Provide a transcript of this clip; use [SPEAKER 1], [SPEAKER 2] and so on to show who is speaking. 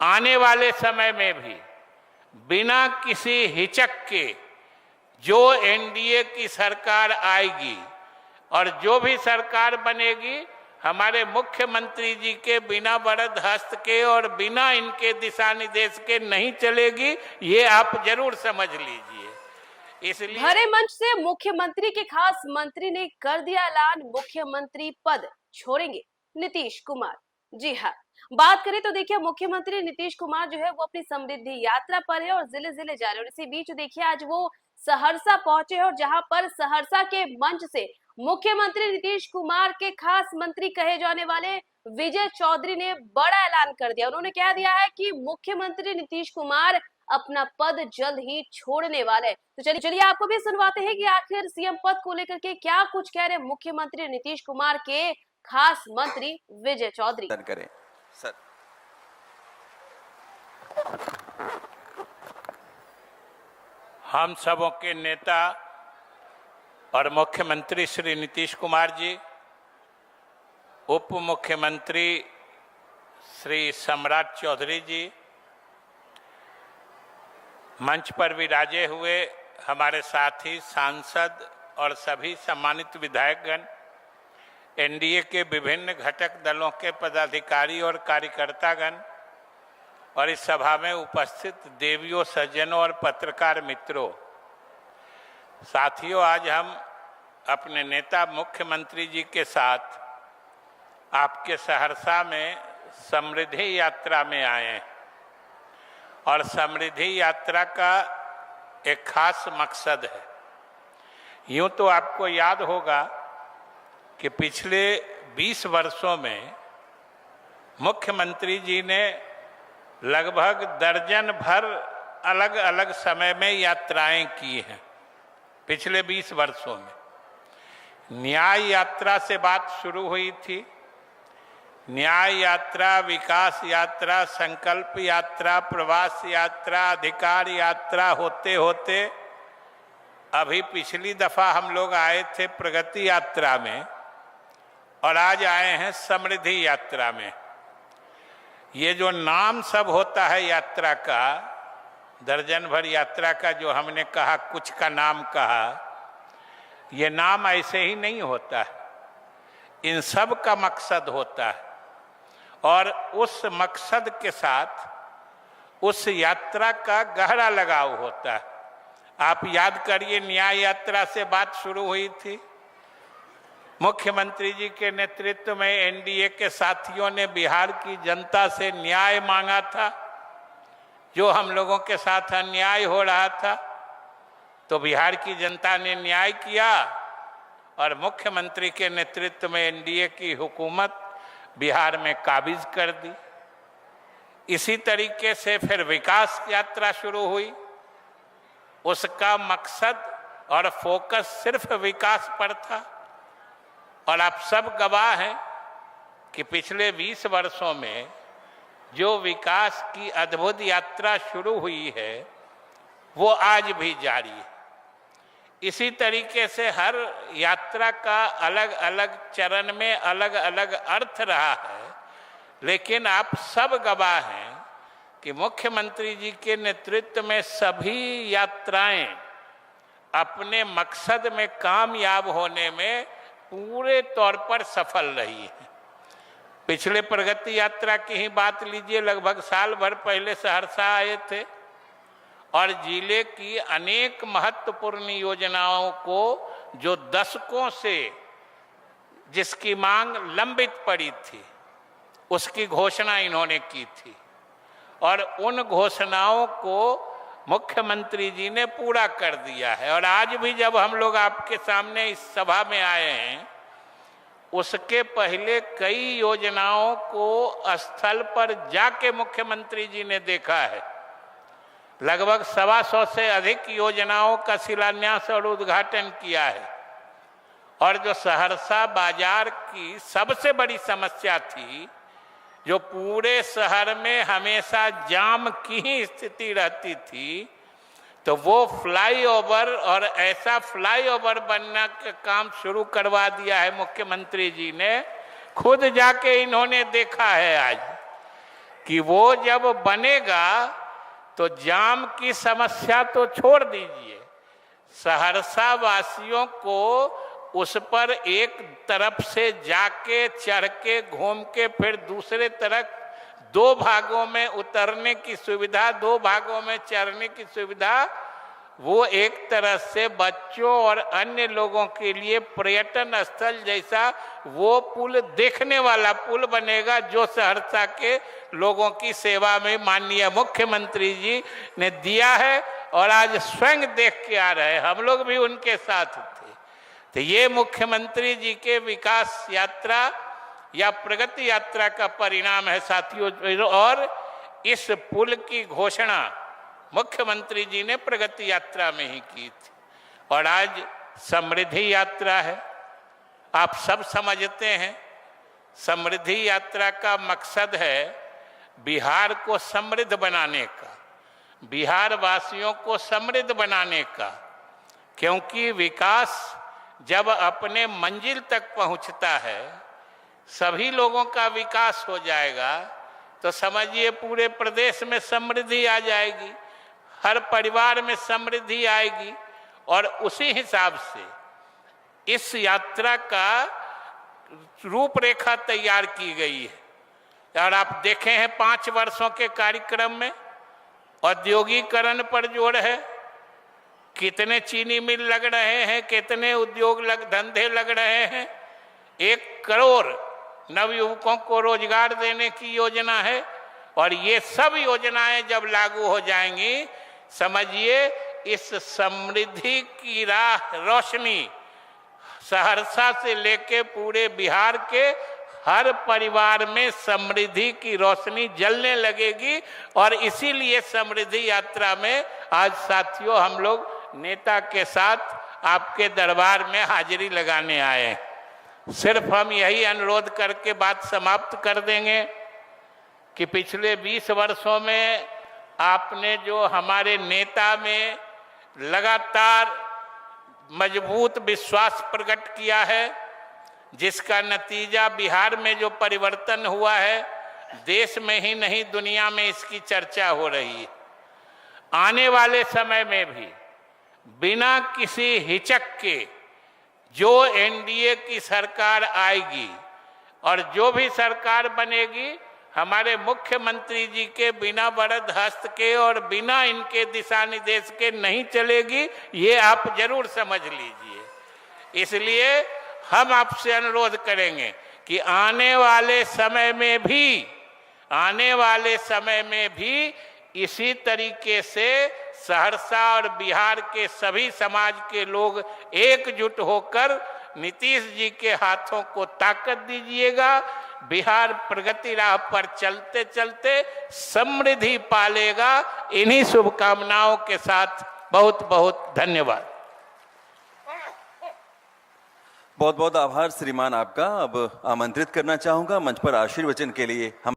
[SPEAKER 1] आने वाले समय में भी बिना किसी हिचक के जो एनडीए की सरकार आएगी और जो भी सरकार बनेगी, हमारे मुख्यमंत्री जी के बिना वरद हस्त के और बिना इनके दिशा निर्देश के नहीं चलेगी, ये आप जरूर समझ लीजिए। इसलिए
[SPEAKER 2] भरे मंच से मुख्यमंत्री के खास मंत्री ने कर दिया ऐलान, मुख्यमंत्री पद छोड़ेंगे नीतीश कुमार। जी हाँ, बात करें तो देखिए मुख्यमंत्री नीतीश कुमार जो है वो अपनी समृद्धि यात्रा पर है और जिले जिले जा रहे हैं। और इसी बीच देखिए आज वो सहरसा पहुंचे हैं और जहां पर सहरसा के मंच से मुख्यमंत्री नीतीश कुमार के खास मंत्री कहे जाने वाले विजय चौधरी ने बड़ा ऐलान कर दिया। उन्होंने कह दिया है कि मुख्यमंत्री नीतीश कुमार अपना पद जल्द ही छोड़ने वाले। तो चलिए आपको भी सुनवाते हैं कि आखिर सीएम पद को लेकर के क्या कुछ कह रहे हैं मुख्यमंत्री नीतीश कुमार के खास मंत्री विजय चौधरी।
[SPEAKER 3] करें सर।
[SPEAKER 1] हम सबों के नेता और मुख्यमंत्री श्री नीतीश कुमार जी, उप मुख्यमंत्री श्री सम्राट चौधरी जी, मंच पर विराजे हुए हमारे साथी सांसद और सभी सम्मानित विधायकगण, एनडीए के विभिन्न घटक दलों के पदाधिकारी और कार्यकर्तागण और इस सभा में उपस्थित देवियों, सज्जनों और पत्रकार मित्रों, साथियों, आज हम अपने नेता मुख्यमंत्री जी के साथ आपके सहरसा में समृद्धि यात्रा में आए हैं। और समृद्धि यात्रा का एक खास मकसद है। यूं तो आपको याद होगा कि पिछले 20 वर्षों में मुख्यमंत्री जी ने लगभग दर्जन भर अलग अलग समय में यात्राएं की हैं। पिछले 20 वर्षों में न्याय यात्रा से बात शुरू हुई थी। न्याय यात्रा, विकास यात्रा, संकल्प यात्रा, प्रवास यात्रा, अधिकार यात्रा होते होते अभी पिछली दफा हम लोग आए थे प्रगति यात्रा में और आज आए हैं समृद्धि यात्रा में। ये जो नाम सब होता है यात्रा का, दर्जन भर यात्रा का जो हमने कहा, कुछ का नाम कहा, ये नाम ऐसे ही नहीं होता है। इन सब का मकसद होता है और उस मकसद के साथ उस यात्रा का गहरा लगाव होता है। आप याद करिए, न्याय यात्रा से बात शुरू हुई थी। मुख्यमंत्री जी के नेतृत्व में एनडीए के साथियों ने बिहार की जनता से न्याय मांगा था। जो हम लोगों के साथ अन्याय हो रहा था तो बिहार की जनता ने न्याय किया और मुख्यमंत्री के नेतृत्व में एनडीए की हुकूमत बिहार में काबिज कर दी। इसी तरीके से फिर विकास यात्रा शुरू हुई। उसका मकसद और फोकस सिर्फ विकास पर था और आप सब गवाह हैं कि पिछले 20 वर्षों में जो विकास की अद्भुत यात्रा शुरू हुई है वो आज भी जारी है। इसी तरीके से हर यात्रा का अलग अलग चरण में अलग अलग अर्थ रहा है, लेकिन आप सब गवाह हैं कि मुख्यमंत्री जी के नेतृत्व में सभी यात्राएं अपने मकसद में कामयाब होने में पूरे तौर पर सफल रही है। पिछले प्रगति यात्रा की ही बात लीजिए, लगभग साल भर पहले सहरसा आए थे और जिले की अनेक महत्वपूर्ण योजनाओं को जो दशकों से जिसकी मांग लंबित पड़ी थी उसकी घोषणा इन्होंने की थी और उन घोषणाओं को मुख्यमंत्री जी ने पूरा कर दिया है। और आज भी जब हम लोग आपके सामने इस सभा में आए हैं, उसके पहले कई योजनाओं को स्थल पर जाके मुख्यमंत्री जी ने देखा है। लगभग 125 से अधिक योजनाओं का शिलान्यास और उद्घाटन किया है। और जो सहरसा बाजार की सबसे बड़ी समस्या थी, जो पूरे शहर में हमेशा जाम की ही स्थिति रहती थी, तो वो फ्लाईओवर और ऐसा फ्लाईओवर बनना का काम शुरू करवा दिया है मुख्यमंत्री जी ने। खुद जाके इन्होंने देखा है आज कि वो जब बनेगा तो जाम की समस्या तो छोड़ दीजिए, सहरसा वासियों को उस पर एक तरफ से जाके चढ़ के घूम के फिर दूसरे तरफ 2 भागों में उतरने की सुविधा, 2 भागों में चढ़ने की सुविधा, वो एक तरह से बच्चों और अन्य लोगों के लिए पर्यटन स्थल जैसा वो पुल देखने वाला पुल बनेगा, जो सहरसा के लोगों की सेवा में माननीय मुख्यमंत्री जी ने दिया है और आज स्वयं देख के आ रहे हैं। हम लोग भी उनके साथ थे। तो ये मुख्यमंत्री जी के विकास यात्रा या प्रगति यात्रा का परिणाम है साथियों। और इस पुल की घोषणा मुख्यमंत्री जी ने प्रगति यात्रा में ही की थी और आज समृद्धि यात्रा है। आप सब समझते हैं समृद्धि यात्रा का मकसद है बिहार को समृद्ध बनाने का, बिहार वासियों को समृद्ध बनाने का, क्योंकि विकास जब अपने मंजिल तक पहुंचता है, सभी लोगों का विकास हो जाएगा, तो समझिए पूरे प्रदेश में समृद्धि आ जाएगी, हर परिवार में समृद्धि आएगी। और उसी हिसाब से इस यात्रा का रूपरेखा तैयार की गई है। और आप देखे हैं 5 वर्षों के कार्यक्रम में औद्योगिकरण पर जोर है, कितने चीनी मिल लग रहे हैं, कितने उद्योग धंधे लग रहे हैं, 1 करोड़ नवयुवकों को रोजगार देने की योजना है। और ये सब योजनाएं जब लागू हो जाएंगी, समझिए इस समृद्धि की राह रोशनी सहरसा से लेके पूरे बिहार के हर परिवार में समृद्धि की रोशनी जलने लगेगी। और इसीलिए समृद्धि यात्रा में आज साथियों हम लोग नेता के साथ आपके दरबार में हाजिरी लगाने आए हैं। सिर्फ हम यही अनुरोध करके बात समाप्त कर देंगे कि पिछले 20 वर्षों में आपने जो हमारे नेता में लगातार मजबूत विश्वास प्रकट किया है, जिसका नतीजा बिहार में जो परिवर्तन हुआ है, देश में ही नहीं दुनिया में इसकी चर्चा हो रही है। आने वाले समय में भी बिना किसी हिचक के जो एनडीए की सरकार आएगी और जो भी सरकार बनेगी, हमारे मुख्यमंत्री जी के बिना वरद हस्त के और बिना इनके दिशा निर्देश के नहीं चलेगी, ये आप जरूर समझ लीजिए। इसलिए हम आपसे अनुरोध करेंगे कि आने वाले समय में भी इसी तरीके से सहरसा और बिहार के सभी समाज के लोग एकजुट होकर नीतीश जी के हाथों को ताकत दीजिएगा। बिहार प्रगति राह पर चलते चलते समृद्धि पालेगा। इन्हीं शुभकामनाओं के साथ बहुत बहुत धन्यवाद।
[SPEAKER 3] बहुत बहुत आभार श्रीमान आपका। अब आमंत्रित करना चाहूंगा मंच पर आशीर्वचन के लिए हम